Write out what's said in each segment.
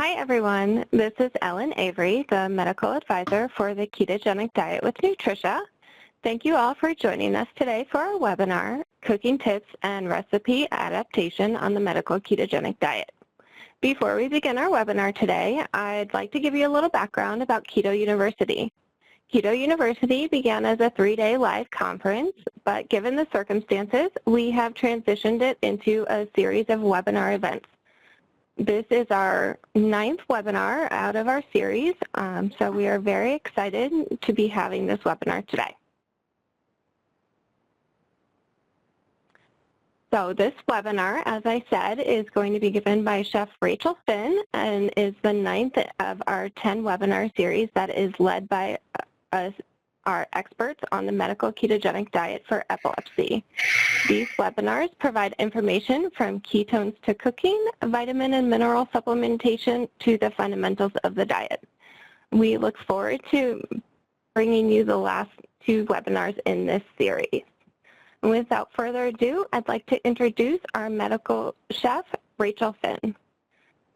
Hi everyone, this is Ellen Avery, the medical advisor for the Ketogenic Diet with Nutricia. Thank you all for joining us today for our webinar, Cooking Tips and Recipe Adaptation on the Medical Ketogenic Diet. Before we begin our webinar today, I'd like to give you a little background about Keto University. Keto University began as a 3-day live conference, but given the circumstances, we have transitioned it into a series of webinar events. This is our 9th webinar out of our series, so we are very excited to be having this webinar today. So this webinar, as I said, is going to be given by Chef Rachel Finn and is the 9th of our 10 webinar series that is led by our experts on the medical ketogenic diet for epilepsy. These webinars provide information from ketones to cooking, vitamin and mineral supplementation to the fundamentals of the diet. We look forward to bringing you the last 2 webinars in this series. Without further ado, I'd like to introduce our medical chef, Rachel Finn.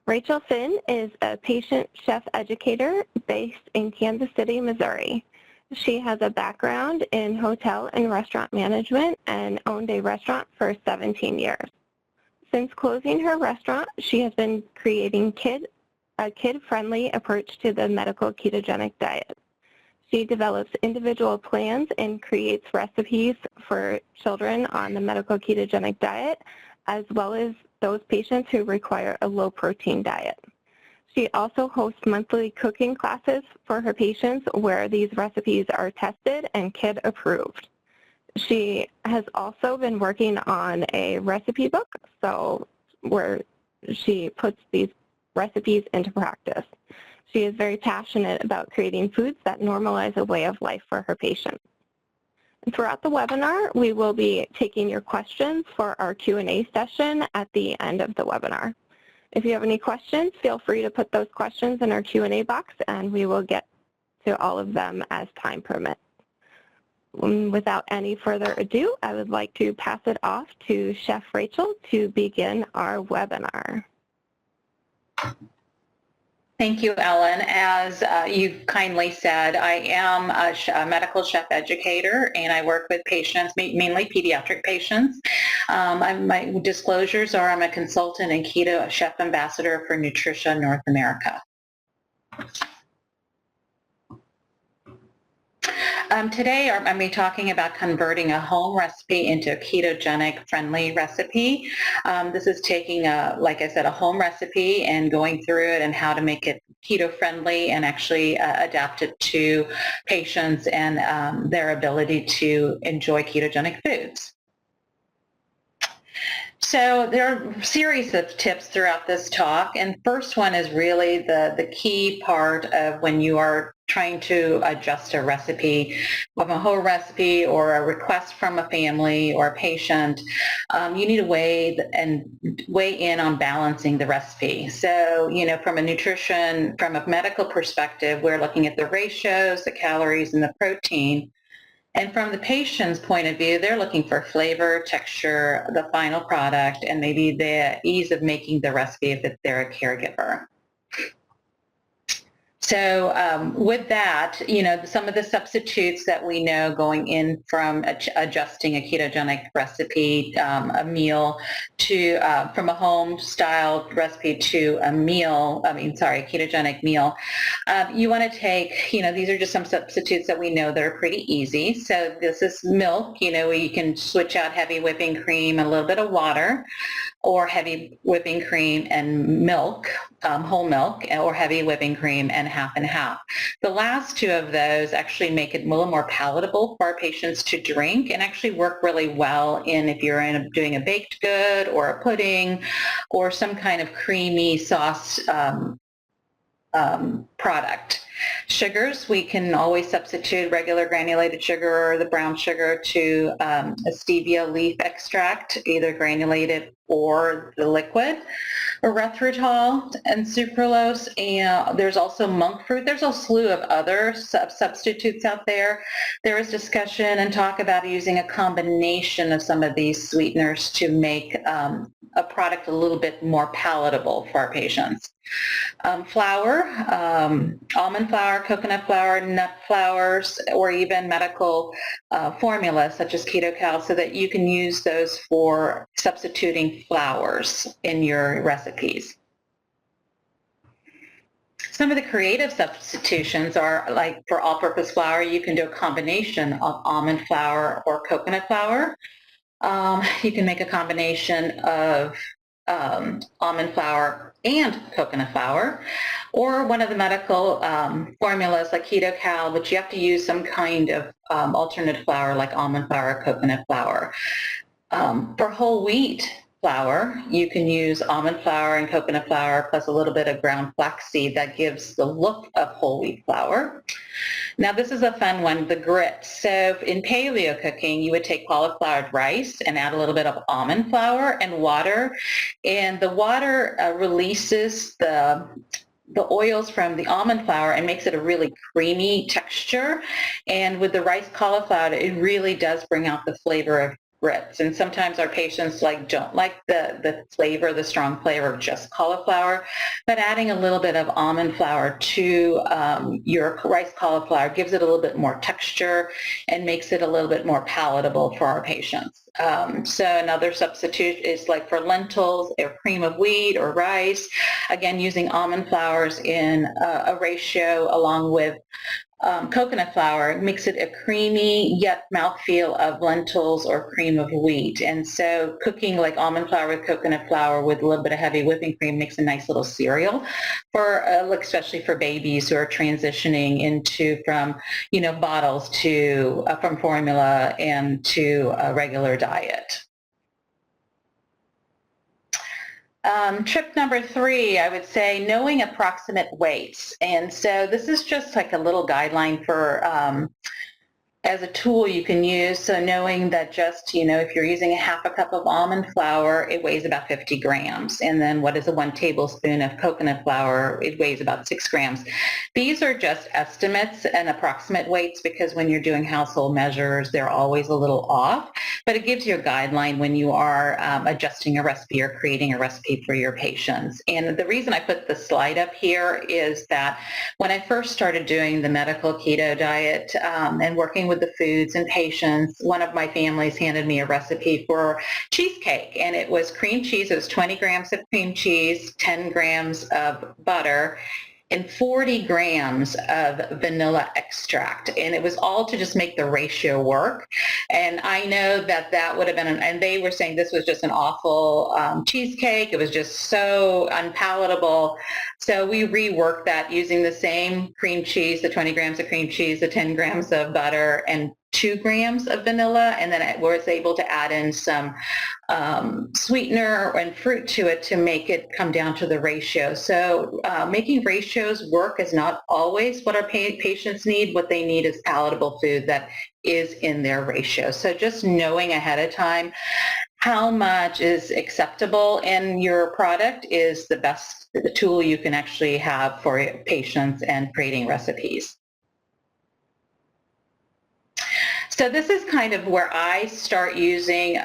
Rachel Finn is a patient chef educator based in Kansas City, Missouri. She has a background in hotel and restaurant management and owned a restaurant for 17 years. Since closing her restaurant, she has been creating a kid-friendly approach to the medical ketogenic diet. She develops individual plans and creates recipes for children on the medical ketogenic diet, as well as those patients who require a low-protein diet. She also hosts monthly cooking classes for her patients where these recipes are tested and kid approved. She has also been working on a recipe book, so where she puts these recipes into practice. She is very passionate about creating foods that normalize a way of life for her patients. And throughout the webinar, we will be taking your questions for our Q&A session at the end of the webinar. If you have any questions, feel free to put those questions in our Q&A box and we will get to all of them as time permits. Without any further ado, I would like to pass it off to Chef Rachel to begin our webinar. Thank you, Ellen. As you kindly said, I am a medical chef educator and I work with patients, mainly pediatric patients. My disclosures are I'm a consultant and keto chef ambassador for Nutrition North America. Today I'm going to be talking about converting a home recipe into a ketogenic friendly recipe. This is taking, like I said, a home recipe and going through it and how to make it keto friendly and actually adapt it to patients and their ability to enjoy ketogenic foods. So there are a series of tips throughout this talk, and first one is really the key part of when you are trying to adjust a recipe, of a whole recipe or a request from a family or a patient. You need to weigh in on balancing the recipe. So, you know, from a nutrition, from a medical perspective, we're looking at the ratios, the calories, and the protein. And from the patient's point of view, they're looking for flavor, texture, the final product, and maybe the ease of making the recipe if they're a caregiver. So with that, you know, some of the substitutes that we know going in from adjusting a ketogenic recipe, a meal to, from a home style recipe to a meal, a ketogenic meal, you want to take, you know, these are just some substitutes that we know that are pretty easy. So this is milk, you know, you can switch out heavy whipping cream and a little bit of water, or heavy whipping cream and milk, whole milk, or heavy whipping cream and half and half. The last 2 of those actually make it a little more palatable for our patients to drink and actually work really well in if you're doing a baked good or a pudding or some kind of creamy sauce product. Sugars, we can always substitute regular granulated sugar or the brown sugar to a stevia leaf extract, either granulated or the liquid erythritol and sucralose. And there's also monk fruit. There's a slew of other substitutes out there. There is discussion and talk about using a combination of some of these sweeteners to make a product a little bit more palatable for our patients. Flour, almond flour, coconut flour, nut flours, or even medical formulas such as KetoCal, so that you can use those for substituting flours in your recipes. Some of the creative substitutions are, like for all-purpose flour, you can do a combination of almond flour or coconut flour. You can make a combination of almond flour and coconut flour, or one of the medical formulas like KetoCal, but you have to use some kind of alternate flour like almond flour or coconut flour. For whole wheat flour, you can use almond flour and coconut flour plus a little bit of ground flaxseed that gives the look of whole wheat flour. Now this is a fun one, the grits. So in paleo cooking, you would take cauliflowered rice and add a little bit of almond flour and water, and the water releases the oils from the almond flour and makes it a really creamy texture. And with the rice cauliflower, it really does bring out the flavor of grits. And sometimes our patients don't like the flavor, the strong flavor of just cauliflower, but adding a little bit of almond flour to your rice cauliflower gives it a little bit more texture and makes it a little bit more palatable for our patients. So another substitute is like for lentils or cream of wheat or rice, again using almond flours in a ratio along with coconut flour makes it a creamy yet mouthfeel of lentils or cream of wheat. And so cooking like almond flour with coconut flour with a little bit of heavy whipping cream makes a nice little cereal for especially for babies who are transitioning into from bottles to from formula and to a regular diet. Tip number 3, I would say knowing approximate weights. And so this is just like a little guideline for as a tool you can use. So knowing that just, if you're using a half a cup of almond flour, it weighs about 50 grams. And then what is a 1 tablespoon of coconut flour? It weighs about 6 grams. These are just estimates and approximate weights because when you're doing household measures, they're always a little off. But it gives you a guideline when you are adjusting a recipe or creating a recipe for your patients. And the reason I put the slide up here is that when I first started doing the medical keto diet and working with the foods and patients, one of my families handed me a recipe for cheesecake, and it was cream cheese. It was 20 grams of cream cheese, 10 grams of butter, and 40 grams of vanilla extract. And it was all to just make the ratio work. And I know that that would have been, and they were saying this was just an awful cheesecake. It was just so unpalatable. So we reworked that using the same cream cheese, the 20 grams of cream cheese, the 10 grams of butter, and 2 grams of vanilla, and then I was able to add in some sweetener and fruit to it to make it come down to the ratio. So making ratios work is not always what our patients need. What they need is palatable food that is in their ratio. So just knowing ahead of time how much is acceptable in your product is the best tool you can actually have for your patients and creating recipes. So this is kind of where I start using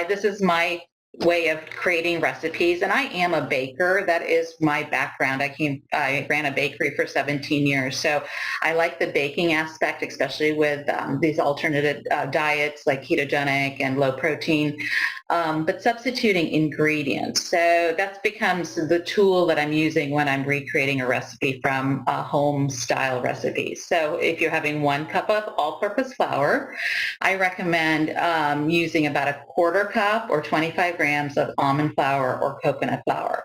this is my way of creating recipes, and I am a baker. That is my background. I ran a bakery for 17 years, so I like the baking aspect, especially with these alternative diets like ketogenic and low protein, but substituting ingredients. So that becomes the tool that I'm using when I'm recreating a recipe from home style recipes. So if you're having 1 cup of all-purpose flour, I recommend using about a 1/4 cup or 25 grams of almond flour or coconut flour.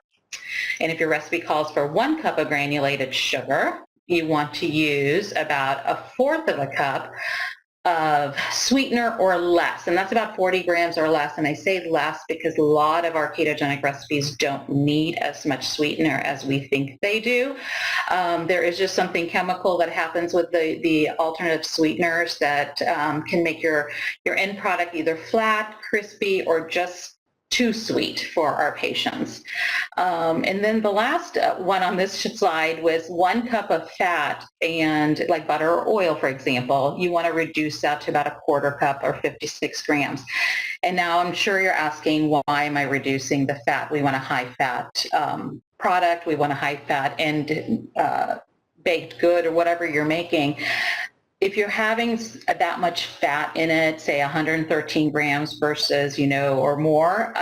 And if your recipe calls for 1 cup of granulated sugar, you want to use about 1/4 of a cup of sweetener or less, and that's about 40 grams or less. And I say less because a lot of our ketogenic recipes don't need as much sweetener as we think they do. There is just something chemical that happens with the alternative sweeteners that can make your end product either flat, crispy, or just too sweet for our patients. And then the last one on this slide was 1 cup of fat, and like butter or oil, for example, you want to reduce that to about 1/4 cup or 56 grams. And now I'm sure you're asking, why am I reducing the fat? We want a high fat product. We want a high fat and baked good or whatever you're making. If you're having that much fat in it, say 113 grams versus, or more,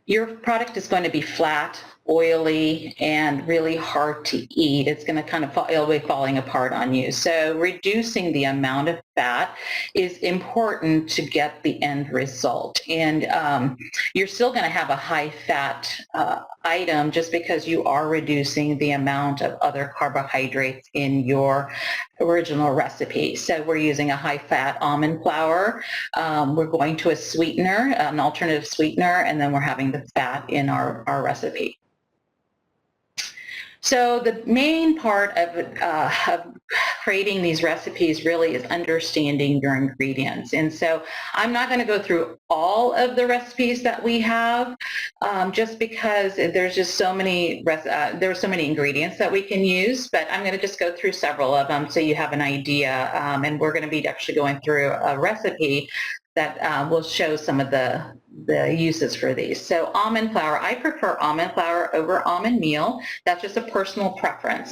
your product is going to be flat, oily, and really hard to eat. It's going to it'll be falling apart on you. So reducing the amount of fat is important to get the end result. And you're still going to have a high fat item just because you are reducing the amount of other carbohydrates in your original recipe. So we're using a high fat almond flour. We're going to a sweetener, an alternative sweetener, and then we're having the fat in our recipe. So the main part of creating these recipes really is understanding your ingredients. And so I'm not going to go through all of the recipes that we have, just because there's just so many there's so many ingredients that we can use, but I'm going to just go through several of them so you have an idea. And we're going to be actually going through a recipe that will show some of the uses for these. So almond flour, I prefer almond flour over almond meal. That's just a personal preference.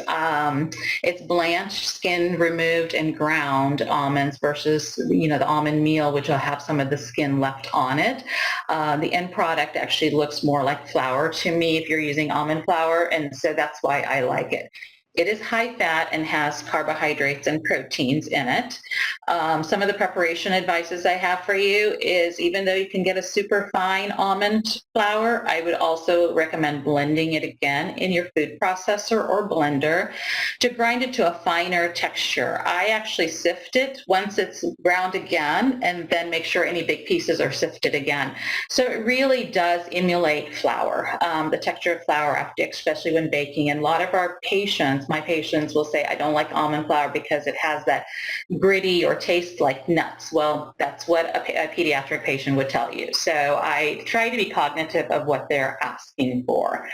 It's blanched, skin removed, and ground almonds versus, the almond meal, which will have some of the skin left on it. The end product actually looks more like flour to me if you're using almond flour, and so that's why I like it. It is high fat and has carbohydrates and proteins in it. Some of the preparation advices I have for you is, even though you can get a super fine almond flour, I would also recommend blending it again in your food processor or blender to grind it to a finer texture. I actually sift it once it's ground again and then make sure any big pieces are sifted again. So it really does emulate flour, the texture of flour, especially when baking. And a lot of our patients, my patients will say, I don't like almond flour because it has that gritty or taste like nuts. Well, that's what a pediatric patient would tell you. So I try to be cognitive of what they're asking for.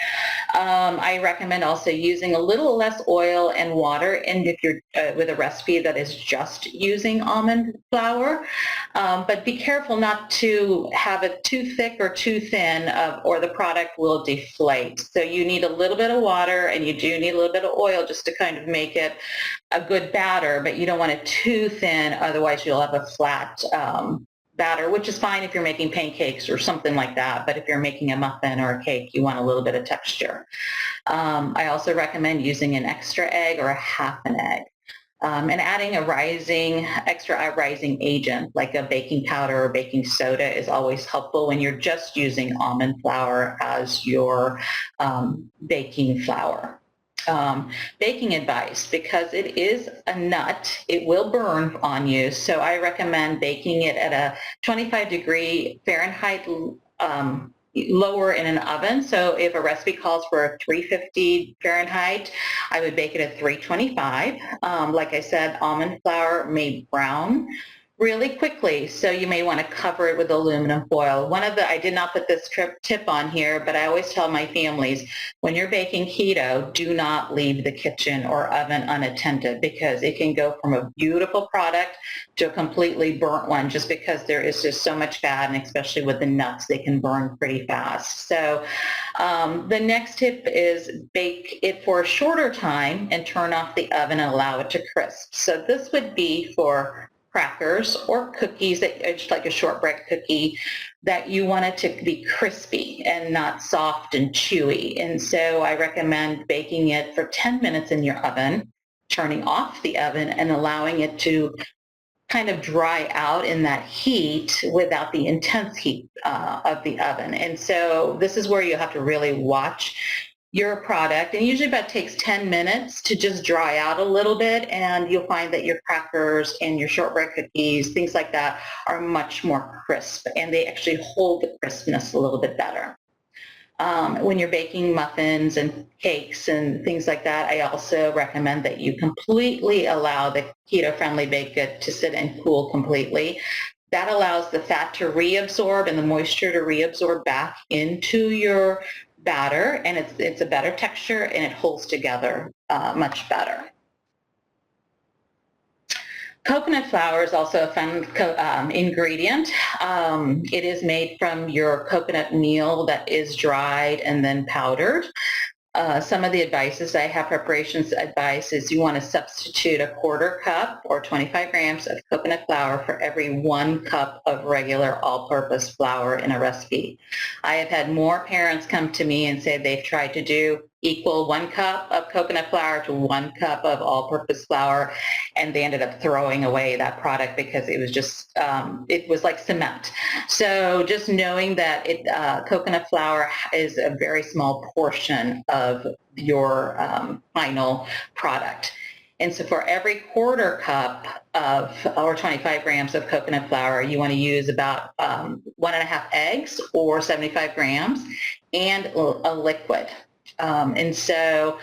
I recommend also using a little less oil and water, and if you're with a recipe that is just using almond flour, but be careful not to have it too thick or too thin, or the product will deflate. So you need a little bit of water, and you do need a little bit of oil just to kind of make it a good batter, but you don't want it too thin, otherwise you'll have a flat batter, which is fine if you're making pancakes or something like that, but if you're making a muffin or a cake, you want a little bit of texture. I also recommend using an extra egg or a half an egg. And adding extra rising agent like a baking powder or baking soda is always helpful when you're just using almond flour as your baking flour. Baking advice, because it is a nut, it will burn on you, so I recommend baking it at a 25-degree Fahrenheit lower in an oven. So if a recipe calls for a 350 Fahrenheit, I would bake it at 325. Like I said, almond flour may brown really quickly, so you may want to cover it with aluminum foil. I did not put this tip on here, but I always tell my families, when you're baking keto, do not leave the kitchen or oven unattended, because it can go from a beautiful product to a completely burnt one, just because there is just so much fat, and especially with the nuts, they can burn pretty fast. So the next tip is bake it for a shorter time and turn off the oven and allow it to crisp. So this would be for crackers or cookies, just like a shortbread cookie, that you want it to be crispy and not soft and chewy. And so I recommend baking it for 10 minutes in your oven, turning off the oven and allowing it to kind of dry out in that heat without the intense heat of the oven. And so this is where you have to really watch your product, and usually about takes 10 minutes to just dry out a little bit, and you'll find that your crackers and your shortbread cookies, things like that, are much more crisp, and they actually hold the crispness a little bit better. When you're baking muffins and cakes and things like that, I also recommend that you completely allow the keto-friendly baked good to sit and cool completely. That allows the fat to reabsorb and the moisture to reabsorb back into your batter, and it's a better texture and it holds together much better. Coconut flour is also a fun ingredient. It is made from your coconut meal that is dried and then powdered. Some of the advice I have preparations advice is you want to substitute a 1/4 cup or 25 grams of coconut flour for every 1 cup of regular all-purpose flour in a recipe. I have had more parents come to me and say they've tried to do equal 1 cup of coconut flour to 1 cup of all-purpose flour, and they ended up throwing away that product because it was just, it was like cement. So just knowing that coconut flour is a very small portion of your final product. And so for every 1/4 cup or 25 grams of coconut flour, you want to use about 1.5 eggs or 75 grams and a liquid. And so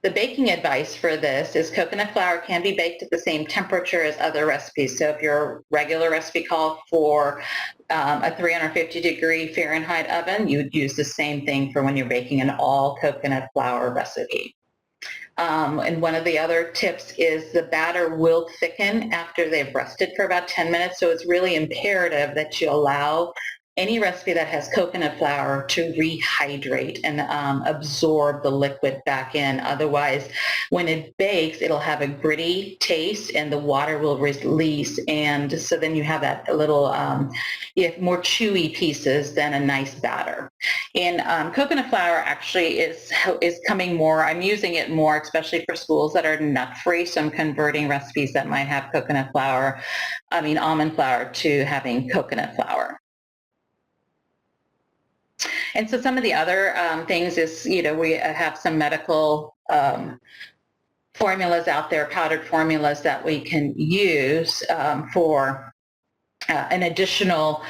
the baking advice for this is coconut flour can be baked at the same temperature as other recipes. So if your regular recipe called for a 350-degree Fahrenheit oven, you would use the same thing for when you're baking an all coconut flour recipe. And one of the other tips is the batter will thicken after they've rested for about 10 minutes. So it's really imperative that you allow any recipe that has coconut flour to rehydrate and absorb the liquid back in. Otherwise, when it bakes, it'll have a gritty taste and the water will release. And so then you have that little, you have more chewy pieces than a nice batter. And coconut flour actually is coming more, I'm using it more, especially for schools that are nut-free. So I'm converting recipes that might have almond flour to having coconut flour. And so some of the other things is, we have some medical formulas out there, powdered formulas that we can use for an additional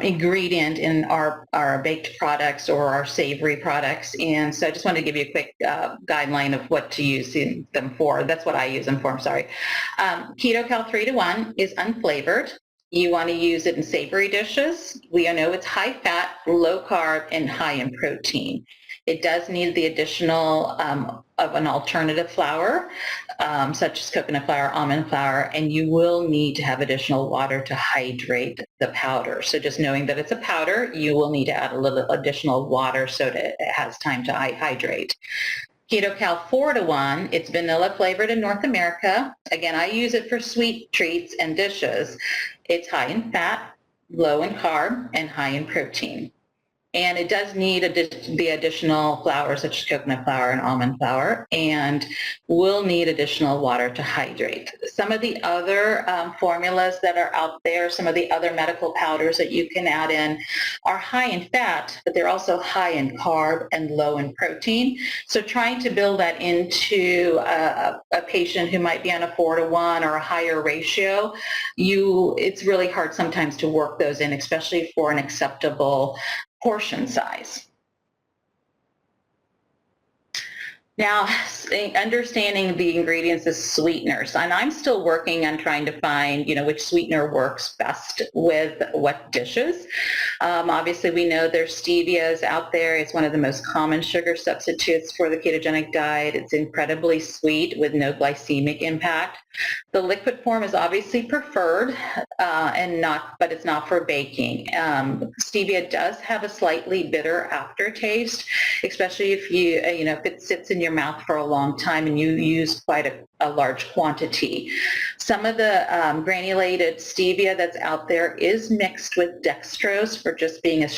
ingredient in our baked products or our savory products. And so I just wanted to give you a quick guideline of what to use them for. That's what I use them for, I'm sorry. KetoCal 3-to-1 is unflavored. You want to use it in savory dishes. We know it's high fat, low carb, and high in protein. It does need the additional of an alternative flour, such as coconut flour, almond flour, and you will need to have additional water to hydrate the powder. So just knowing that it's a powder, you will need to add a little additional water so that it has time to hydrate. KetoCal 4-to-1, it's vanilla flavored in North America. Again, I use it for sweet treats and dishes. It's high in fat, low in carb, and high in protein. And it does need the additional flour, such as coconut flour and almond flour, and will need additional water to hydrate. Some of the other formulas that are out there, some of the other medical powders that you can add in are high in fat, but they're also high in carb and low in protein. So trying to build that into a patient who might be on a 4-to-1 or a higher ratio, it's really hard sometimes to work those in, especially for an acceptable portion size. Now, understanding the ingredients as sweeteners, and I'm still working on trying to find, which sweetener works best with what dishes. Obviously, we know there's stevias out there. It's one of the most common sugar substitutes for the ketogenic diet. It's incredibly sweet with no glycemic impact. The liquid form is obviously preferred, but it's not for baking. Stevia does have a slightly bitter aftertaste, especially if if it sits in your mouth for a long time and you use quite a large quantity. Some of the granulated stevia that's out there is mixed with dextrose for just being a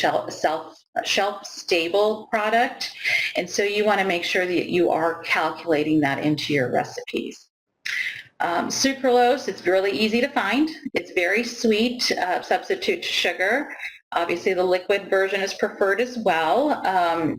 shelf-stable product, and so you want to make sure that you are calculating that into your recipes. Sucralose, it's really easy to find. It's very sweet, substitute sugar. Obviously, the liquid version is preferred as well,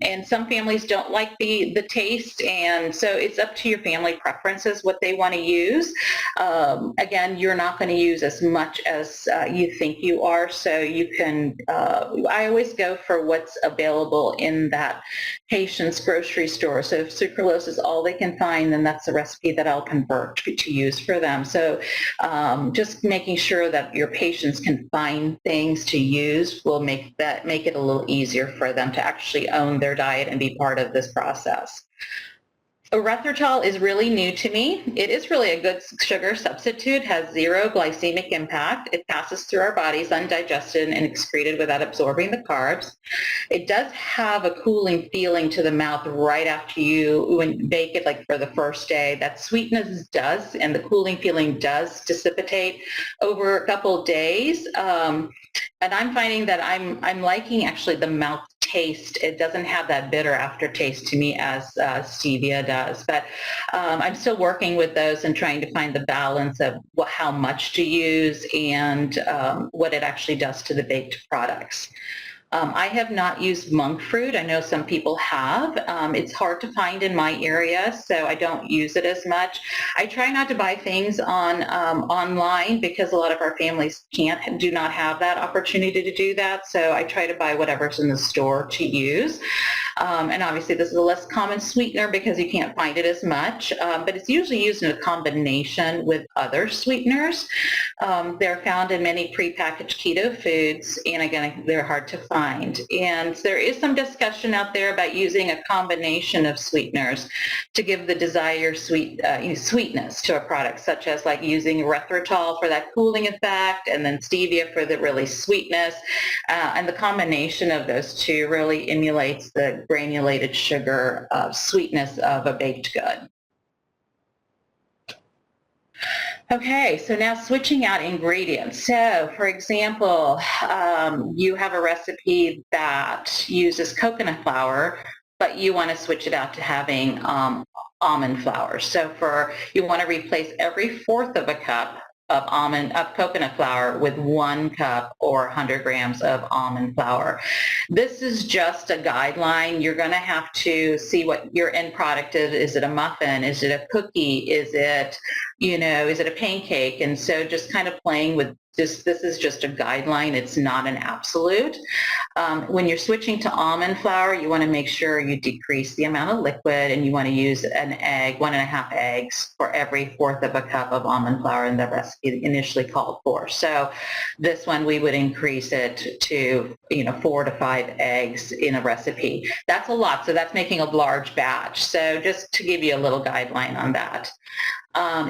and some families don't like the taste, and so it's up to your family preferences what they want to use. Again, you're not going to use as much as you think you are, so you can, I always go for what's available in that patient's grocery store. So if sucralose is all they can find, then that's the recipe that I'll convert to use for them. So just making sure that your patients can find things to use will make it a little easier for them to actually own their diet and be part of this process. Erythritol is really new to me. It is really a good sugar substitute, has zero glycemic impact. It passes through our bodies undigested and excreted without absorbing the carbs. It does have a cooling feeling to the mouth right after when you bake it, like for the first day. That sweetness does, and the cooling feeling does dissipate over a couple of days. And I'm finding that I'm liking actually the mouth taste. It doesn't have that bitter aftertaste to me as stevia does. But I'm still working with those and trying to find the balance of how much to use and what it actually does to the baked products. I have not used monk fruit. I know some people have. It's hard to find in my area, so I don't use it as much. I try not to buy things online because a lot of our families do not have that opportunity to do that, so I try to buy whatever's in the store to use. And obviously this is a less common sweetener because you can't find it as much, but it's usually used in a combination with other sweeteners. They're found in many prepackaged keto foods, and again, they're hard to find. And there is some discussion out there about using a combination of sweeteners to give the desired sweetness to a product, such as like using erythritol for that cooling effect, and then stevia for the really sweetness. And the combination of those two really emulates the granulated sugar sweetness of a baked good. Okay, so now switching out ingredients. So, for example, you have a recipe that uses coconut flour, but you want to switch it out to having almond flour. So you want to replace every fourth of a cup of coconut flour with 1 cup or 100 grams of almond flour. This is just a guideline. You're going to have to see what your end product is. Is it a muffin? Is it a cookie? Is it a pancake? And so just kind of playing with this is just a guideline. It's not an absolute. When you're switching to almond flour, you want to make sure you decrease the amount of liquid, and you want to use an egg, 1.5 eggs for every fourth of a cup of almond flour in the recipe initially called for. So this one, we would increase it to 4 to 5 eggs in a recipe. That's a lot, so that's making a large batch. So just to give you a little guideline on that.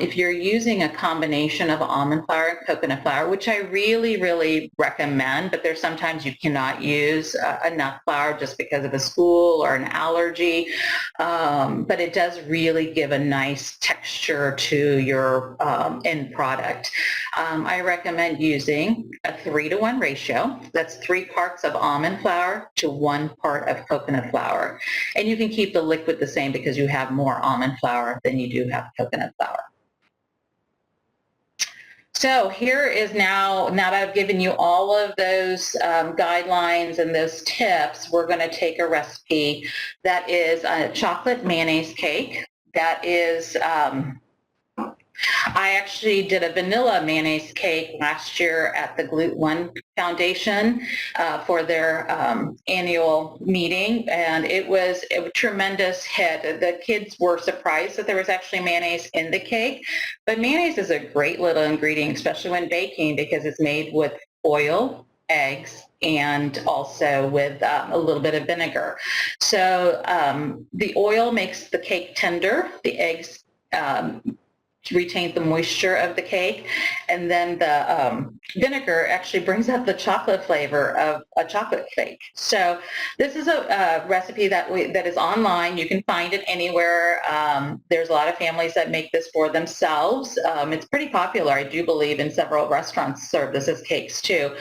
If you're using a combination of almond flour and coconut flour, which I really, really recommend, but there's sometimes you cannot use a nut flour just because of a stool or an allergy, but it does really give a nice texture to your end product. I recommend using a 3-to-1 ratio. That's 3 parts of almond flour to 1 part of coconut flour. And you can keep the liquid the same because you have more almond flour than you do have coconut flour. So here is now that I've given you all of those guidelines and those tips, we're going to take a recipe that is a chocolate mayonnaise cake. That is, I actually did a vanilla mayonnaise cake last year at the Glute1 Foundation for their annual meeting, and it was a tremendous hit. The kids were surprised that there was actually mayonnaise in the cake, but mayonnaise is a great little ingredient, especially when baking, because it's made with oil, eggs, and also with a little bit of vinegar. So the oil makes the cake tender, the eggs retain the moisture of the cake, and then the vinegar actually brings out the chocolate flavor of a chocolate cake. So this is a recipe that is online. You can find it anywhere. There's a lot of families that make this for themselves. It's pretty popular, I do believe, in several restaurants serve this as cakes too.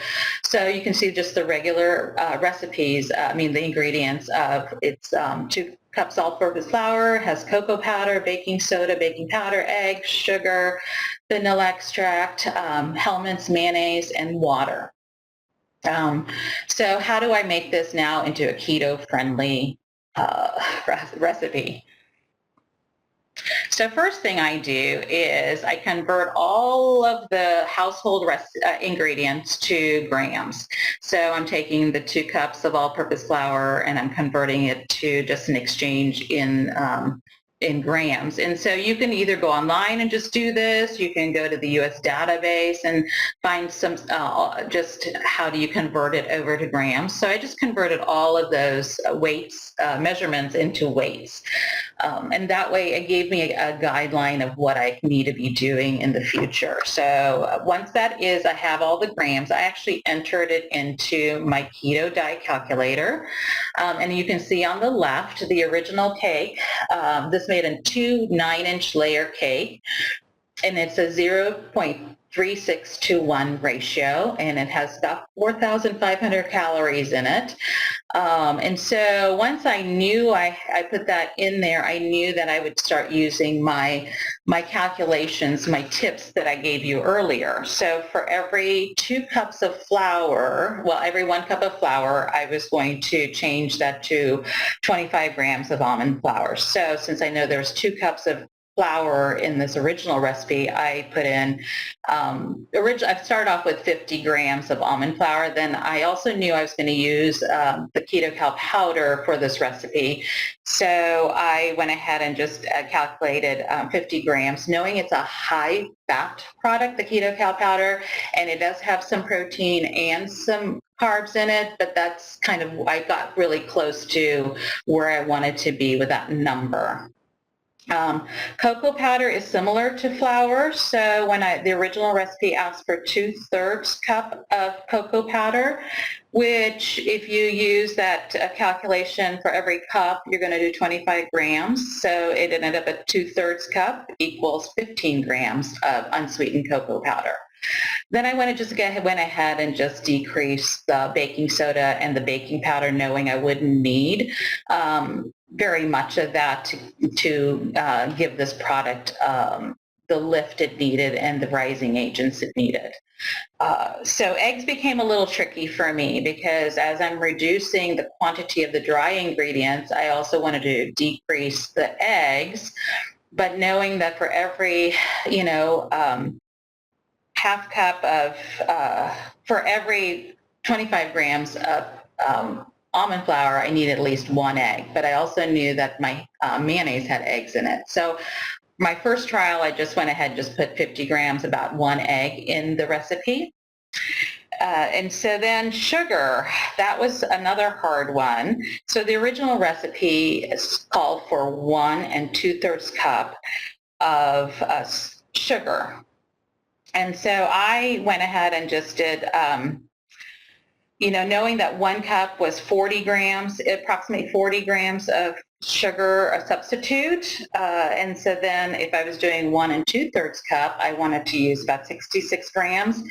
So you can see just the regular recipes, the ingredients of it's 2 cups all-purpose flour, has cocoa powder, baking soda, baking powder, eggs, sugar, vanilla extract, Hellmann's mayonnaise, and water. So how do I make this now into a keto-friendly recipe? So first thing I do is I convert all of the household ingredients to grams. So I'm taking the 2 cups of all-purpose flour and I'm converting it to just an exchange in grams. And so you can either go online and just do this, you can go to the US database and find some, just how do you convert it over to grams. So I just converted all of those weights, measurements into weights. And that way it gave me a guideline of what I need to be doing in the future. So once that is, I have all the grams, I actually entered it into my keto diet calculator. And you can see on the left, the original cake. This made a 2 9-inch layer cake, and it's a 0.36 to 1 ratio, and it has about 4,500 calories in it. And so once I knew I put that in there, I knew that I would start using my calculations, my tips that I gave you earlier. So for every 2 cups of flour, well, every 1 cup of flour, I was going to change that to 25 grams of almond flour. So since I know there's 2 cups of flour in this original recipe, I put in, I started off with 50 grams of almond flour. Then I also knew I was going to use the KetoCal powder for this recipe. So I went ahead and just calculated 50 grams, knowing it's a high fat product, the KetoCal powder, and it does have some protein and some carbs in it, but that's kind of, I got really close to where I wanted to be with that number. Cocoa powder is similar to flour, so when the original recipe asked for 2/3 cup of cocoa powder, which if you use that calculation for every cup, you're going to do 25 grams, so it ended up at 2/3 cup equals 15 grams of unsweetened cocoa powder. Then I went ahead and just decreased the baking soda and the baking powder, knowing I wouldn't need very much of that to give this product the lift it needed and the rising agents it needed. So eggs became a little tricky for me because as I'm reducing the quantity of the dry ingredients, I also wanted to decrease the eggs, but knowing that for every, half cup of, for every 25 grams of almond flour, I needed at least 1 egg, but I also knew that my mayonnaise had eggs in it. So my first trial, I just went ahead and just put 50 grams, about 1 egg in the recipe. And so then sugar, that was another hard one. So the original recipe called for 1 2/3 cup of sugar. And so I went ahead and just did, knowing that 1 cup was 40 grams, approximately 40 grams of sugar, a substitute. And so then if I was doing 1 2/3 cup, I wanted to use about 66 grams.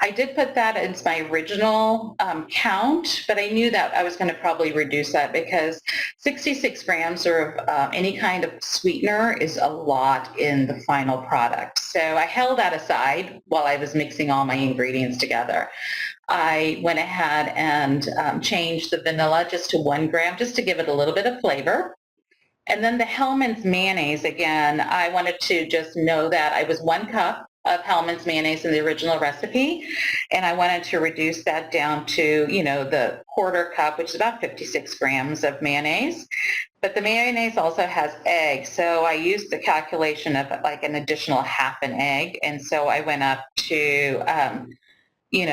I did put that as my original count, but I knew that I was going to probably reduce that because 66 grams of any kind of sweetener is a lot in the final product. So I held that aside while I was mixing all my ingredients together. I went ahead and changed the vanilla just to 1 gram just to give it a little bit of flavor. And then the Hellmann's mayonnaise, again, I wanted to just know that I was 1 cup of Hellmann's mayonnaise in the original recipe, and I wanted to reduce that down to, the 1/4 cup, which is about 56 grams of mayonnaise. But the mayonnaise also has eggs, so I used the calculation of like an additional half an egg, and so I went up to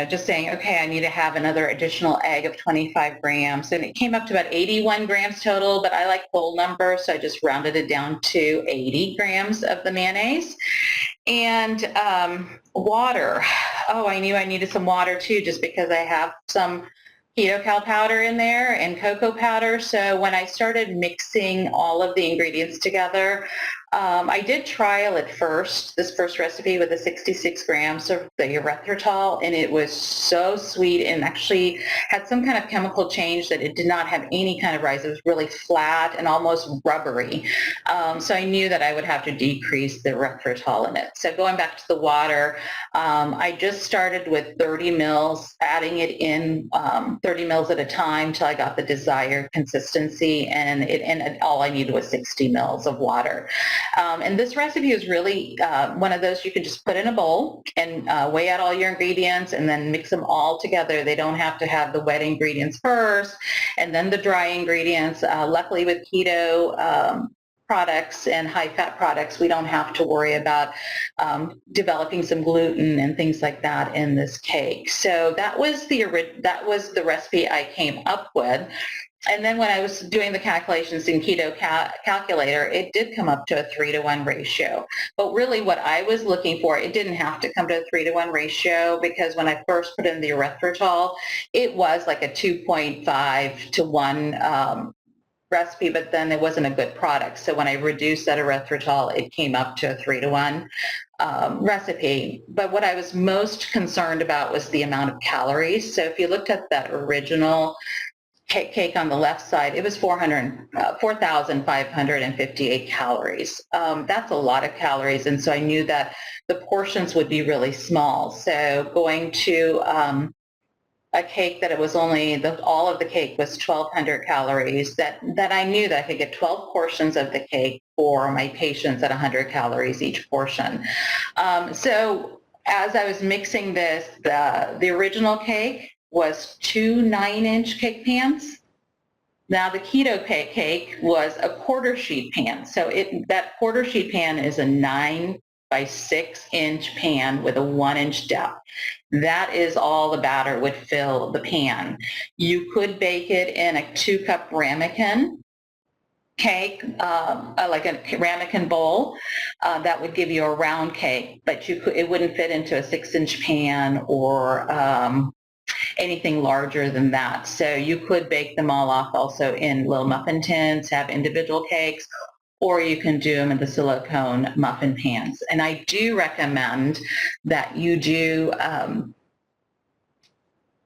just saying, okay, I need to have another additional egg of 25 grams. And it came up to about 81 grams total, but I like whole numbers, so I just rounded it down to 80 grams of the mayonnaise. And water. Oh, I knew I needed some water too, just because I have some KetoCal powder in there and cocoa powder. So when I started mixing all of the ingredients together, I did trial at first, this first recipe with the 66 grams of the erythritol, and it was so sweet and actually had some kind of chemical change that it did not have any kind of rise. It was really flat and almost rubbery. So I knew that I would have to decrease the erythritol in it. So going back to the water, I just started with 30 mils, adding it in 30 mils at a time till I got the desired consistency, and all I needed was 60 mils of water. And this recipe is really one of those you can just put in a bowl and weigh out all your ingredients and then mix them all together. They don't have to have the wet ingredients first and then the dry ingredients. Luckily with keto products and high-fat products, we don't have to worry about developing some gluten and things like that in this cake. So that was the recipe I came up with. And then when I was doing the calculations in Keto Calculator, it did come up to a 3-to-1 ratio. But really what I was looking for, it didn't have to come to a 3-to-1 ratio, because when I first put in the erythritol, it was like a 2.5 to 1 recipe, but then it wasn't a good product. So when I reduced that erythritol, it came up to a 3-to-1 recipe. But what I was most concerned about was the amount of calories. So if you looked at that original cake on the left side, it was 4,558 calories. That's a lot of calories, and so I knew that the portions would be really small. So going to a cake that it was only, all of the cake was 1,200 calories, that I knew that I could get 12 portions of the cake for my patients at 100 calories each portion. So as I was mixing this, the original cake was 2 9-inch cake pans. Now the keto cake was a quarter sheet pan. So that quarter sheet pan is a 9 by 6-inch pan with a 1-inch depth. That is all the batter would fill the pan. You could bake it in a 2-cup ramekin cake, like a ramekin bowl. That would give you a round cake, but it wouldn't fit into a 6-inch pan or anything larger than that. So you could bake them all off also in little muffin tins, have individual cakes, or you can do them in the silicone muffin pans. And I do recommend that you do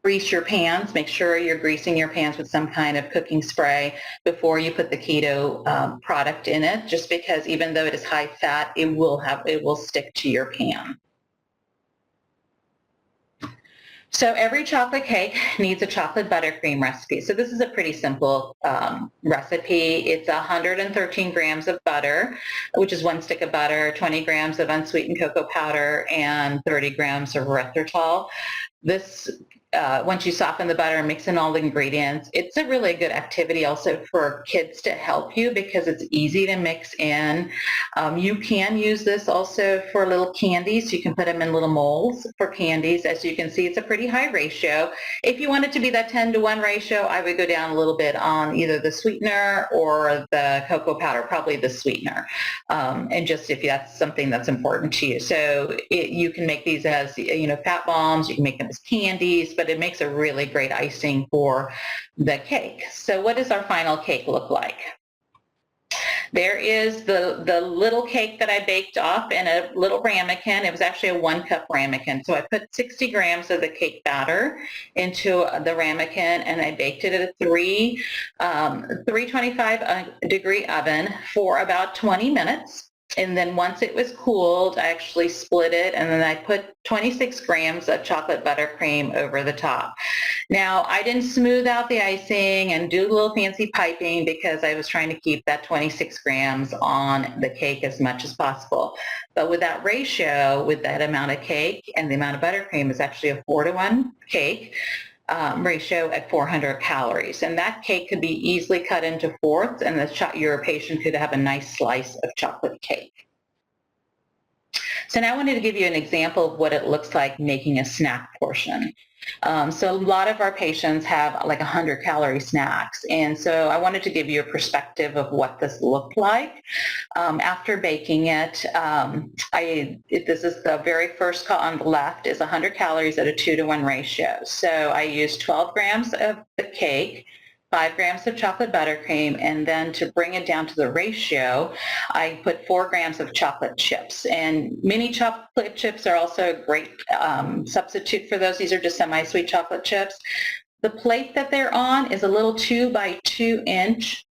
grease your pans. Make sure you're greasing your pans with some kind of cooking spray before you put the keto product in it, just because even though it is high fat, it will stick to your pan. So every chocolate cake needs a chocolate buttercream recipe. So this is a pretty simple recipe. It's 113 grams of butter, which is 1 stick of butter, 20 grams of unsweetened cocoa powder, and 30 grams of erythritol. This, once you soften the butter and mix in all the ingredients, it's a really good activity also for kids to help you because it's easy to mix in. You can use this also for little candies. You can put them in little molds for candies. As you can see, it's a pretty high ratio. If you want it to be that 10-to-1 ratio, I would go down a little bit on either the sweetener or the cocoa powder, probably the sweetener, and just if that's something that's important to you. So you can make these as, fat bombs, you can make them as candies, but it makes a really great icing for the cake. So what does our final cake look like? There is the little cake that I baked off in a little ramekin. It was actually a 1-cup ramekin. So I put 60 grams of the cake batter into the ramekin, and I baked it at a 325 degree oven for about 20 minutes. And then once it was cooled, I actually split it, and then I put 26 grams of chocolate buttercream over the top. Now, I didn't smooth out the icing and do a little fancy piping because I was trying to keep that 26 grams on the cake as much as possible. But with that ratio, with that amount of cake and the amount of buttercream, is actually a 4-to-1 cake. Ratio at 400 calories, and that cake could be easily cut into fourths, and your patient could have a nice slice of chocolate cake. So now I wanted to give you an example of what it looks like making a snack portion. So a lot of our patients have like 100-calorie snacks, and so I wanted to give you a perspective of what this looked like. After baking it, this is the very first on the left, is 100 calories at a 2-to-1 ratio. So I used 12 grams of the cake, 5 grams of chocolate buttercream, and then to bring it down to the ratio, I put 4 grams of chocolate chips. And mini chocolate chips are also a great substitute for those. These are just semi-sweet chocolate chips. The plate that they're on is a little 2 by 2 inch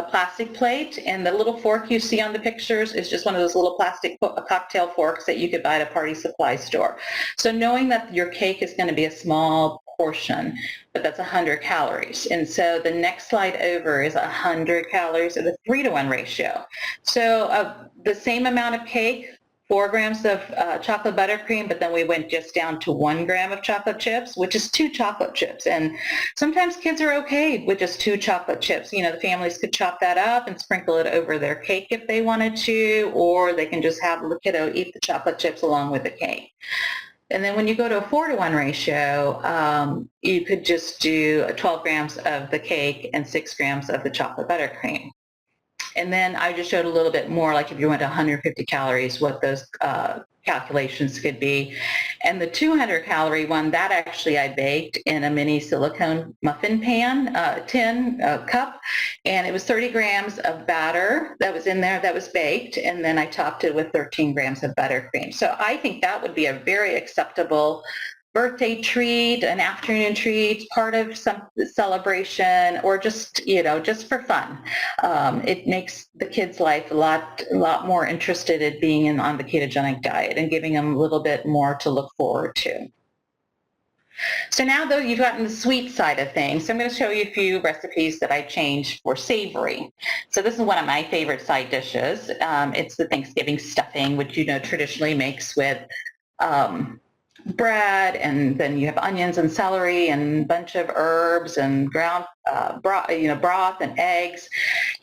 plastic plate, and the little fork you see on the pictures is just one of those little plastic cocktail forks that you could buy at a party supply store. So knowing that your cake is going to be a small portion, but that's 100 calories. And so the next slide over is 100 calories at a 3-to-1 ratio. So the same amount of cake, 4 grams of chocolate buttercream, but then we went just down to 1 gram of chocolate chips, which is 2 chocolate chips. And sometimes kids are okay with just 2 chocolate chips. You know, the families could chop that up and sprinkle it over their cake if they wanted to, or they can just have the kiddo eat the chocolate chips along with the cake. And then when you go to a 4-to-1 ratio, you could just do 12 grams of the cake and 6 grams of the chocolate buttercream. And then I just showed a little bit more, like if you went to 150 calories, what those calculations could be. And the 200 calorie one, that actually I baked in a mini silicone muffin pan, tin cup, and it was 30 grams of batter that was in there that was baked, and then I topped it with 13 grams of buttercream. So I think that would be a very acceptable birthday treat, an afternoon treat, part of some celebration, or just, you know, just for fun. It makes the kids' life a lot more interested in being on the ketogenic diet and giving them a little bit more to look forward to. So now, though, you've gotten the sweet side of things, so I'm going to show you a few recipes that I changed for savory. So this is one of my favorite side dishes. It's the Thanksgiving stuffing, which, you know, traditionally makes with bread, and then you have onions and celery and a bunch of herbs and ground broth and eggs.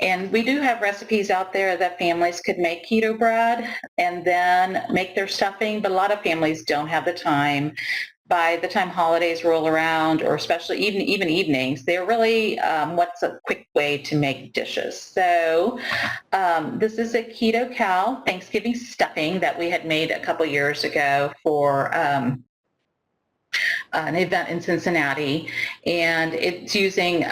And we do have recipes out there that families could make keto bread and then make their stuffing, but a lot of families don't have the time. By the time holidays roll around, or especially even evenings, they're really what's a quick way to make dishes. So this is a KetoCal Thanksgiving stuffing that we had made a couple years ago for an event in Cincinnati, and it's using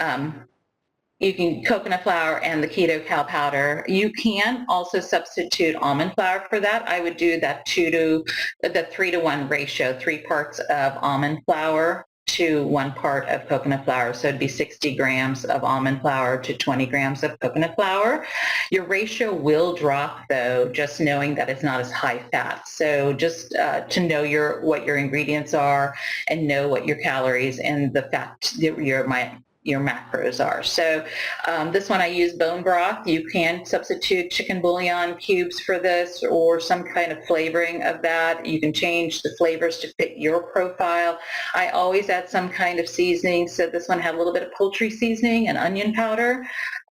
coconut flour and the KetoCal powder. You can also substitute almond flour for that. I would do that 3-to-1 ratio, 3 parts of almond flour to 1 part of coconut flour. So it'd be 60 grams of almond flour to 20 grams of coconut flour. Your ratio will drop, though, just knowing that it's not as high fat. So just to know what your ingredients are and know what your calories and the fat your macros are. So this one I use bone broth. You can substitute chicken bouillon cubes for this, or some kind of flavoring of that. You can change the flavors to fit your profile. I always add some kind of seasoning. So this one had a little bit of poultry seasoning and onion powder,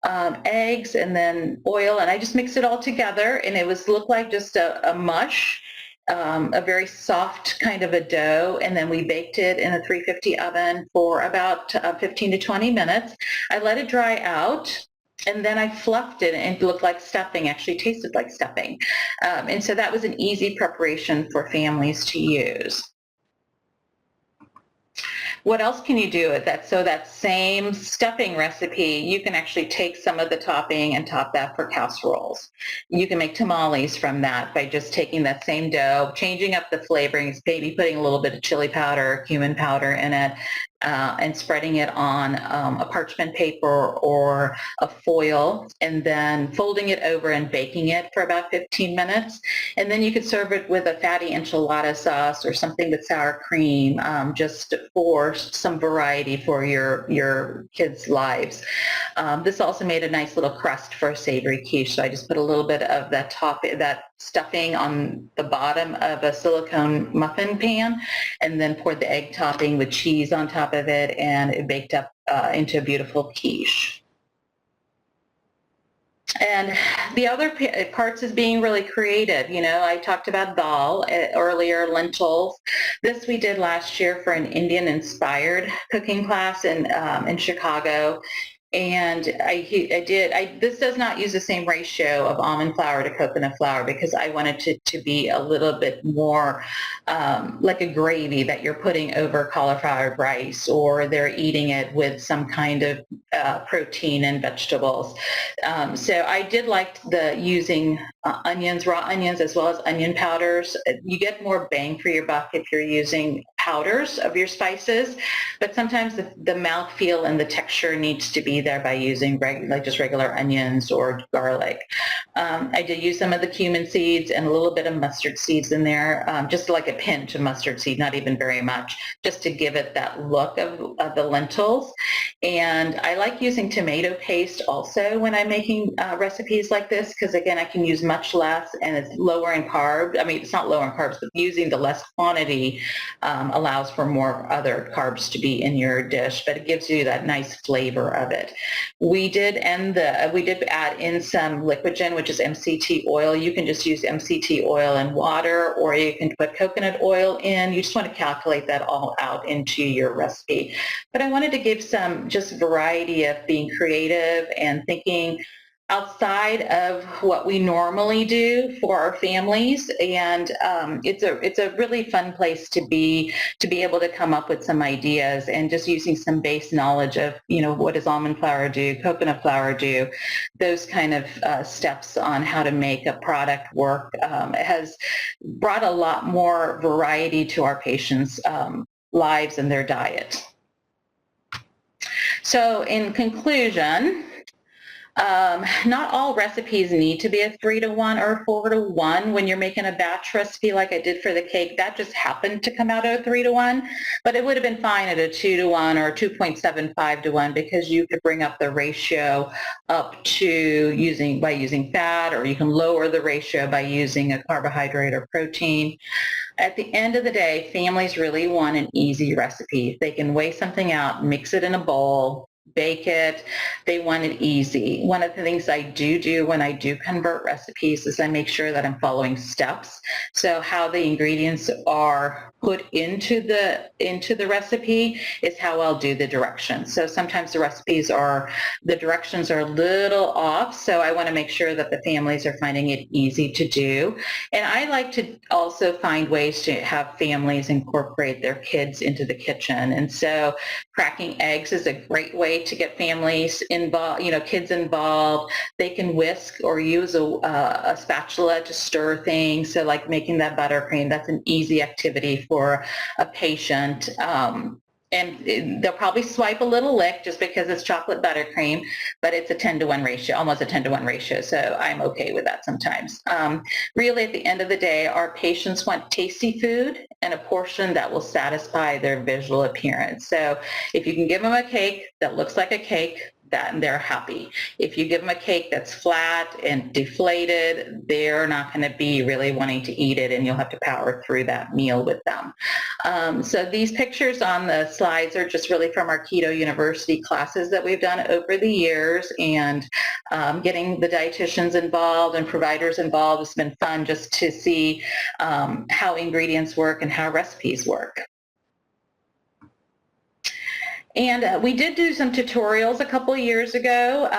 eggs, and then oil, and I just mixed it all together, and it looked like just a mush. A very soft kind of a dough, and then we baked it in a 350 oven for about 15 to 20 minutes. I let it dry out, and then I fluffed it, and it looked like stuffing, actually tasted like stuffing. And so that was an easy preparation for families to use. What else can you do with that? So that same stuffing recipe, you can actually take some of the topping and top that for casseroles. You can make tamales from that by just taking that same dough, changing up the flavorings, maybe putting a little bit of chili powder, cumin powder in it, and spreading it on a parchment paper or a foil, and then folding it over and baking it for about 15 minutes. And then you could serve it with a fatty enchilada sauce or something with sour cream, just for some variety for your kids' lives. This also made a nice little crust for a savory quiche. So I just put a little bit of that stuffing on the bottom of a silicone muffin pan, and then poured the egg topping with cheese on top of it, and it baked up into a beautiful quiche. And the other parts is being really creative. You know, I talked about dal earlier, lentils. This we did last year for an Indian-inspired cooking class in Chicago. And this does not use the same ratio of almond flour to coconut flour because I wanted it to be a little bit more like a gravy that you're putting over cauliflower rice, or they're eating it with some kind of protein and vegetables. So I did like using onions, raw onions, as well as onion powders. You get more bang for your buck if you're using powders of your spices, but sometimes the mouthfeel and the texture needs to be there by using just regular onions or garlic. I did use some of the cumin seeds and a little bit of mustard seeds in there, just like a pinch of mustard seed, not even very much, just to give it that look of the lentils. And I like using tomato paste also when I'm making recipes like this, because again, I can use much less and it's lower in carbs. I mean, it's not lower in carbs, but using the less quantity allows for more other carbs to be in your dish, but it gives you that nice flavor of it. We did add in some liquigen, which is MCT oil. You can just use MCT oil and water, or you can put coconut oil in. You just want to calculate that all out into your recipe. But I wanted to give some just variety of being creative and thinking outside of what we normally do for our families, and it's a really fun place to be able to come up with some ideas and just using some base knowledge of, you know, what does almond flour do, coconut flour do, those kind of steps on how to make a product work. It has brought a lot more variety to our patients' lives and their diet. So in conclusion, not all recipes need to be a 3-to-1 or 4-to-1 when you're making a batch recipe like I did for the cake. That just happened to come out at a 3-to-1, but it would have been fine at a 2-to-1 or 2.75-to-1 because you could bring up the ratio up to by using fat, or you can lower the ratio by using a carbohydrate or protein. At the end of the day, families really want an easy recipe. They can weigh something out, mix it in a bowl, bake it. They want it easy. One of the things I do when I do convert recipes is I make sure that I'm following steps. So how the ingredients are put into the recipe is how I'll do the directions. So sometimes the directions are a little off, so I want to make sure that the families are finding it easy to do. And I like to also find ways to have families incorporate their kids into the kitchen. And so cracking eggs is a great way to get families involved, kids involved. They can whisk or use a spatula to stir things. So like making that buttercream, that's an easy activity for a patient. And they'll probably swipe a little lick just because it's chocolate buttercream, but it's a 10-to-1 ratio, almost a 10-to-1 ratio. So I'm okay with that sometimes. Really, at the end of the day, our patients want tasty food and a portion that will satisfy their visual appearance. So if you can give them a cake that looks like a cake, that they're happy. If you give them a cake that's flat and deflated, they're not going to be really wanting to eat it, and you'll have to power through that meal with them. So these pictures on the slides are just really from our Keto University classes that we've done over the years, and getting the dietitians involved and providers involved has been fun just to see how ingredients work and how recipes work. And we did do some tutorials a couple of years ago.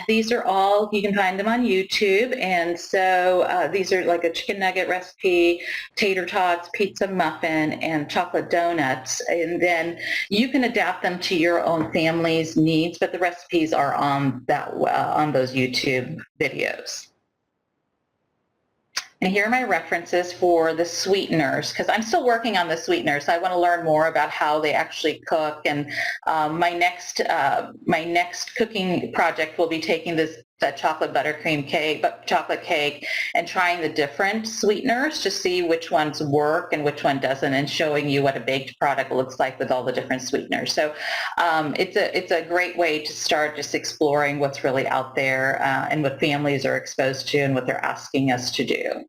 These are all, you can find them on YouTube. And so these are like a chicken nugget recipe, tater tots, pizza muffin, and chocolate donuts. And then you can adapt them to your own family's needs, but the recipes are on those YouTube videos. And here are my references for the sweeteners, because I'm still working on the sweeteners. So I want to learn more about how they actually cook. And my next cooking project will be taking that chocolate buttercream cake, chocolate cake, and trying the different sweeteners to see which ones work and which one doesn't, and showing you what a baked product looks like with all the different sweeteners. So it's a great way to start just exploring what's really out there and what families are exposed to and what they're asking us to do.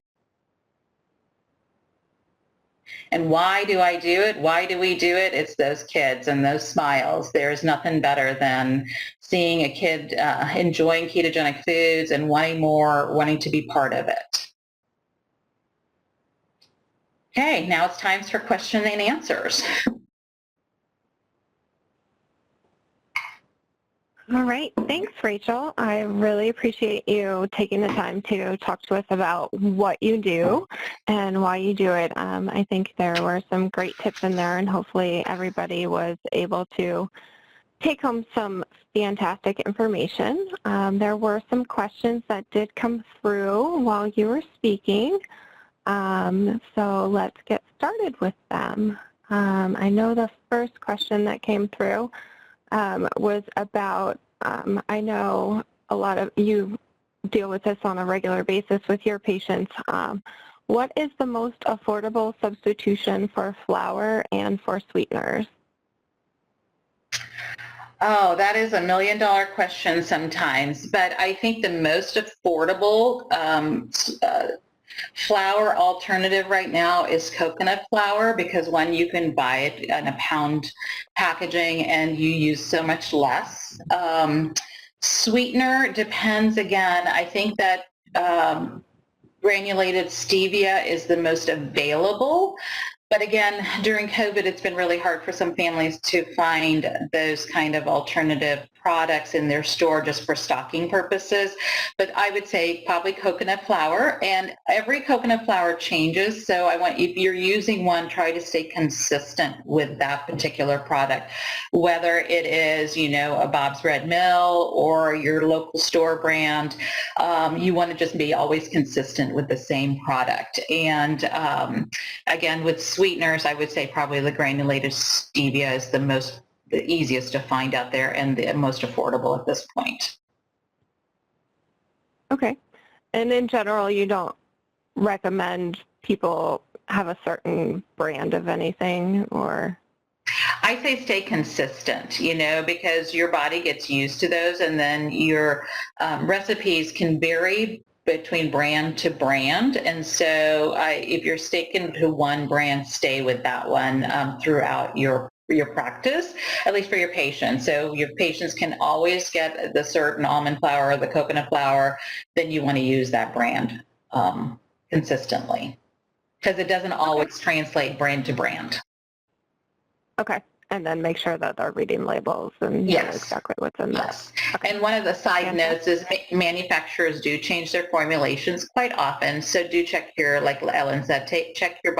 And why do I do it? Why do we do it? It's those kids and those smiles. There's nothing better than seeing a kid enjoying ketogenic foods and wanting more, wanting to be part of it. Okay, now it's time for question and answers. All right. Thanks, Rachel. I really appreciate you taking the time to talk to us about what you do and why you do it. I think there were some great tips in there, and hopefully everybody was able to take home some fantastic information. There were some questions that did come through while you were speaking, so let's get started with them. I know the first question that came through was about, I know a lot of you deal with this on a regular basis with your patients. What is the most affordable substitution for flour and for sweeteners? Oh, that is $1 million question sometimes, but I think the most affordable flour alternative right now is coconut flour, because one, you can buy it in a pound packaging and you use so much less. Sweetener depends again. I think that granulated stevia is the most available. But again, during COVID, it's been really hard for some families to find those kind of alternative products in their store just for stocking purposes. But I would say probably coconut flour, and every coconut flour changes. So I want, if you're using one, try to stay consistent with that particular product, whether it is, you know, a Bob's Red Mill or your local store brand. You want to just be always consistent with the same product. And again, with sweeteners, I would say probably the granulated stevia is the easiest to find out there and the most affordable at this point. Okay. And in general, you don't recommend people have a certain brand of anything, or? I say stay consistent, you know, because your body gets used to those, and then your recipes can vary between brand to brand. And so if you're sticking to one brand, stay with that one throughout your practice, at least for your patients. So your patients can always get the certain almond flour or the coconut flour, then you want to use that brand consistently, because it doesn't always translate brand to brand. Okay. And then make sure that they're reading labels and know exactly what's in there. Yes. Okay. And one of the side notes is manufacturers do change their formulations quite often. So do check your, like Ellen said, check your,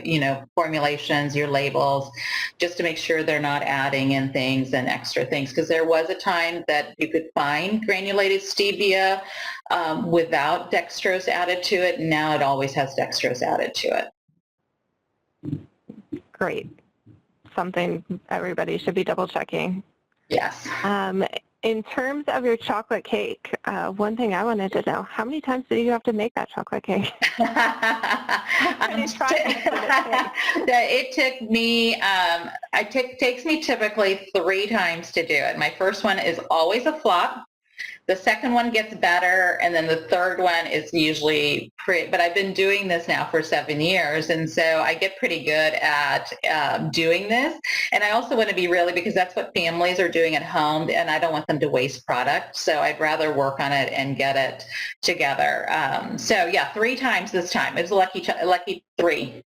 you know, formulations, your labels, just to make sure they're not adding in things and extra things. Because there was a time that you could find granulated stevia without dextrose added to it. And now it always has dextrose added to it. Great. Something everybody should be double checking. Yes. In terms of your chocolate cake, one thing I wanted to know, how many times did you have to make that chocolate cake? It took me, takes me typically 3 times to do it. My first one is always a flop. The second one gets better, and then the third one is usually pretty, but I've been doing this now for 7 years, and so I get pretty good at doing this. And I also want to be really, because that's what families are doing at home, and I don't want them to waste product, so I'd rather work on it and get it together. So yeah, 3 times this time. It was a lucky 3.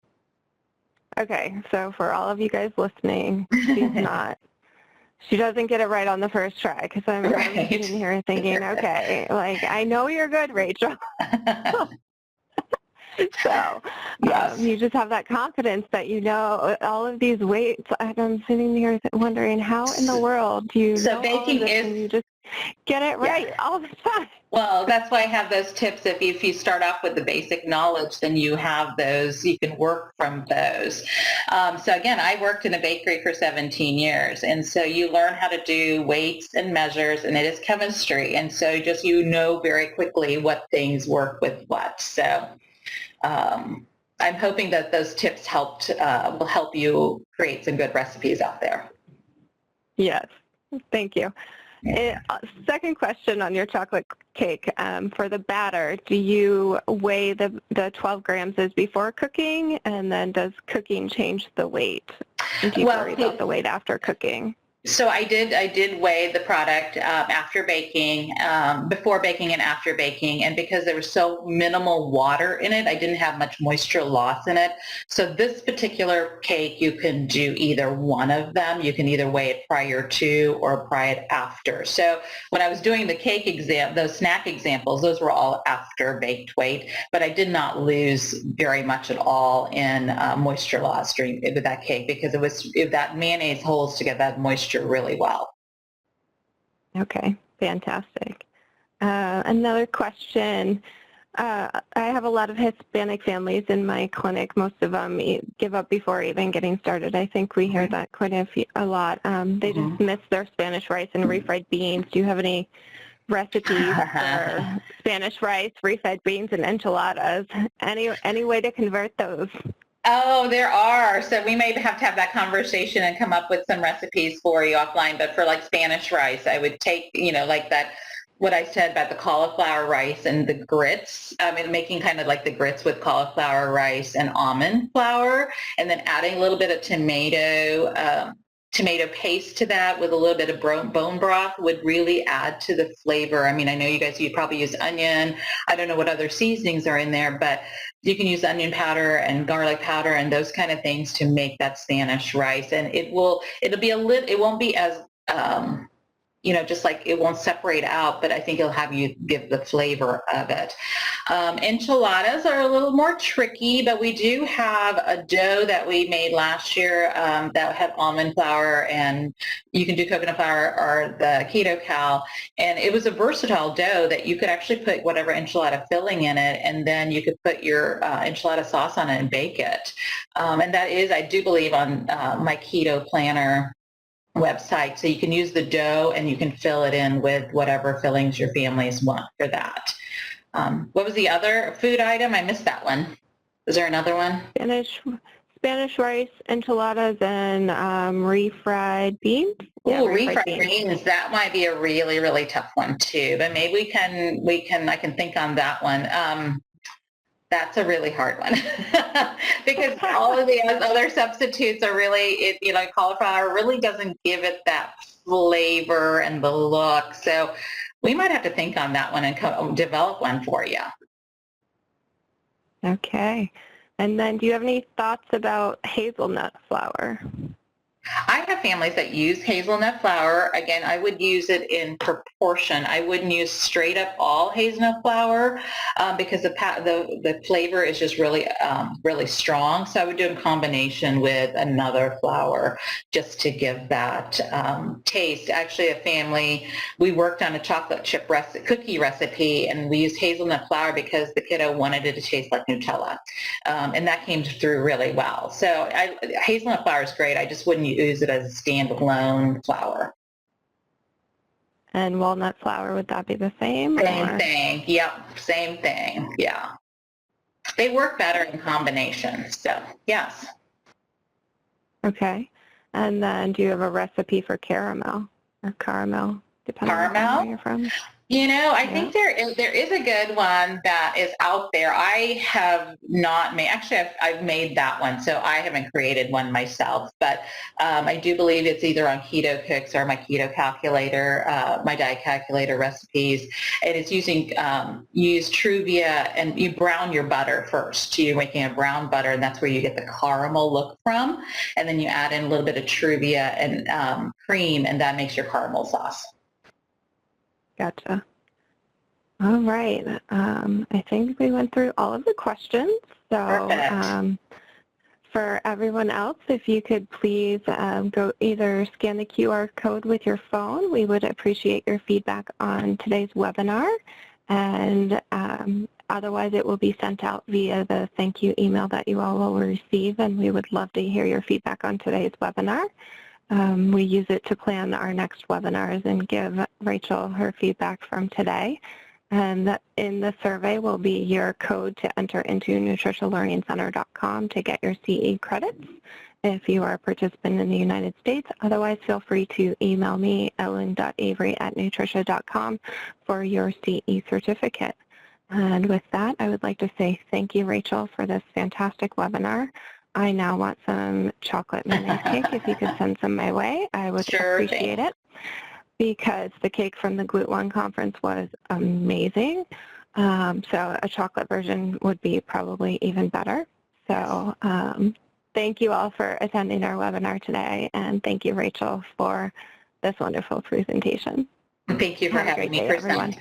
Okay, so for all of you guys listening, she doesn't get it right on the first try, because I'm sitting here thinking, okay, like, I know you're good, Rachel. So yes. You just have that confidence that you know all of these weights. I'm sitting here wondering, how in the world do you know all of this and you just get it right all the time? Well, that's why I have those tips. If you start off with the basic knowledge, then you have those, you can work from those. So again, I worked in a bakery for 17 years. And so you learn how to do weights and measures, and it is chemistry. And so just, you know, very quickly what things work with what. So I'm hoping that those tips will help you create some good recipes out there. Yes. Thank you. Second question on your chocolate cake. For the batter, do you weigh the 12 grams as before cooking, and then does cooking change the weight? Do you worry about the weight after cooking? So I did weigh the product after baking, before baking and after baking, and because there was so minimal water in it, I didn't have much moisture loss in it. So this particular cake, you can do either one of them. You can either weigh it prior to or prior it after. So when I was doing the cake those snack examples, those were all after baked weight, but I did not lose very much at all in moisture loss with that cake, because that mayonnaise holds together that moisture really well. Okay, fantastic. Another question. I have a lot of Hispanic families in my clinic. Most of them give up before even getting started. I think we hear that quite a lot. They just miss their Spanish rice and refried beans. Do you have any recipes for Spanish rice, refried beans, and enchiladas? Any way to convert those? Oh, there are. So we may have to have that conversation and come up with some recipes for you offline. But for like Spanish rice, I would take, like that, what I said about the cauliflower rice and the grits. Making kind of like the grits with cauliflower rice and almond flour, and then adding a little bit of tomato paste to that with a little bit of bone broth would really add to the flavor. I know you probably use onion. I don't know what other seasonings are in there, but you can use onion powder and garlic powder and those kind of things to make that Spanish rice. And it won't be as, just like it won't separate out, but I think it'll have you give the flavor of it. Enchiladas are a little more tricky, but we do have a dough that we made last year that had almond flour, and you can do coconut flour or the KetoCal. And it was a versatile dough that you could actually put whatever enchilada filling in it, and then you could put your enchilada sauce on it and bake it. And that is, I do believe, on my Keto Planner website. So you can use the dough and you can fill it in with whatever fillings your families want for that. What was the other food item? I missed that one. Is there another one? Spanish rice, enchiladas, and refried beans. Oh, yeah, refried beans. That might be a really, really tough one too. But maybe I can think on that one. That's a really hard one because all of the other substitutes are really, cauliflower really doesn't give it that flavor and the look. So we might have to think on that one and develop one for you. Okay. And then do you have any thoughts about hazelnut flour? I have families that use hazelnut flour. Again, I would use it in proportion. I wouldn't use straight up all hazelnut flour because the flavor is just really, really strong. So I would do it in combination with another flour just to give that taste. Actually, a family, we worked on a chocolate chip cookie recipe, and we used hazelnut flour because the kiddo wanted it to taste like Nutella. And that came through really well. So hazelnut flour is great. I just wouldn't use it as a standalone flour. And walnut flour, would that be the same? Same thing. Yep. Same thing. Yeah. They work better in combination. So, yes. Okay. And then do you have a recipe for caramel or caramel, depending on where you're from? I think there is a good one that is out there. I have not made, actually I've made that one, so I haven't created one myself, but I do believe it's either on Keto Cooks or my Keto Calculator, my diet calculator recipes. And it's use Truvia, and you brown your butter first. You're making a brown butter, and that's where you get the caramel look from. And then you add in a little bit of Truvia and cream, and that makes your caramel sauce. Gotcha. All right. I think we went through all of the questions. So for everyone else, if you could please go either scan the QR code with your phone. We would appreciate your feedback on today's webinar. And otherwise, it will be sent out via the thank you email that you all will receive. And we would love to hear your feedback on today's webinar. We use it to plan our next webinars and give Rachel her feedback from today. And in the survey will be your code to enter into nutritionlearningcenter.com to get your CE credits if you are a participant in the United States. Otherwise, feel free to email me, ellen.avery@nutrition.com, for your CE certificate. And with that, I would like to say thank you, Rachel, for this fantastic webinar. I now want some chocolate mayonnaise cake. If you could send some my way, I would Sure appreciate it, because the cake from the Glute-1 conference was amazing. So a chocolate version would be probably even better. So thank you all for attending our webinar today, and thank you, Rachel, for this wonderful presentation. Thank you for Have a having great me, day, everyone.